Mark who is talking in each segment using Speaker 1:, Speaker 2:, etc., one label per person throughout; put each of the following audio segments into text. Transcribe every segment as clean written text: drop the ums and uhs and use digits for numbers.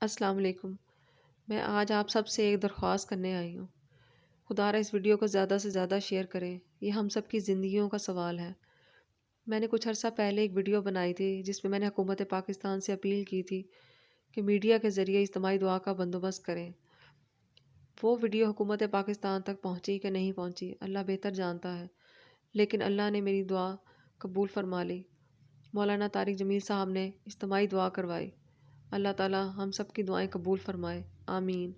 Speaker 1: السلام علیکم۔ میں آج آپ سب سے ایک درخواست کرنے آئی ہوں۔ خدا را اس ویڈیو کو زیادہ سے زیادہ شیئر کریں، یہ ہم سب کی زندگیوں کا سوال ہے۔ میں نے کچھ عرصہ پہلے ایک ویڈیو بنائی تھی جس میں نے حکومت پاکستان سے اپیل کی تھی کہ میڈیا کے ذریعے اجتماعی دعا کا بندوبست کریں۔ وہ ویڈیو حکومت پاکستان تک پہنچی کہ نہیں پہنچی اللہ بہتر جانتا ہے، لیکن اللہ نے میری دعا قبول فرما لی۔ مولانا طارق جمیل صاحب نے اجتماعی دعا کروائی۔ اللہ تعالیٰ ہم سب کی دعائیں قبول فرمائے، آمین۔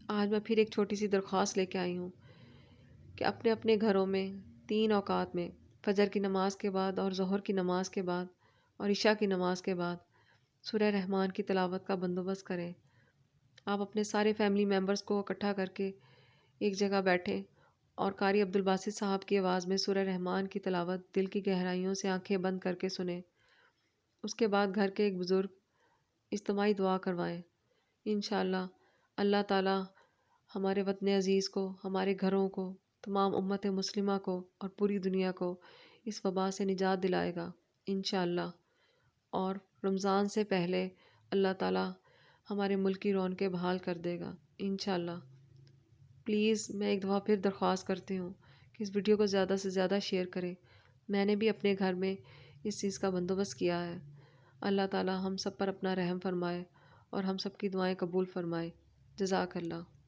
Speaker 1: آج میں پھر ایک چھوٹی سی درخواست لے کے آئی ہوں کہ اپنے اپنے گھروں میں 3 اوقات میں فجر کی نماز کے بعد اور ظہر کی نماز کے بعد اور عشاء کی نماز کے بعد سورہ رحمان کی تلاوت کا بندوبست کریں۔ آپ اپنے سارے فیملی ممبرز کو اکٹھا کر کے ایک جگہ بیٹھیں اور قاری عبدالباسط صاحب کی آواز میں سورہ رحمان کی تلاوت دل کی گہرائیوں سے آنکھیں بند کر کے سنیں۔ اس کے بعد گھر کے ایک بزرگ اجتماعی دعا کروائیں۔ انشاءاللہ اللہ تعالیٰ ہمارے وطن عزیز کو، ہمارے گھروں کو، تمام امت مسلمہ کو اور پوری دنیا کو اس وبا سے نجات دلائے گا انشاءاللہ۔ اور رمضان سے پہلے اللہ تعالیٰ ہمارے ملک کی رونقیں بحال کر دے گا انشاءاللہ۔ پلیز میں ایک دفعہ پھر درخواست کرتی ہوں کہ اس ویڈیو کو زیادہ سے زیادہ شیئر کریں۔ میں نے بھی اپنے گھر میں اس چیز کا بندوبست کیا ہے۔ اللہ تعالیٰ ہم سب پر اپنا رحم فرمائے اور ہم سب کی دعائیں قبول فرمائے۔ جزاک اللہ۔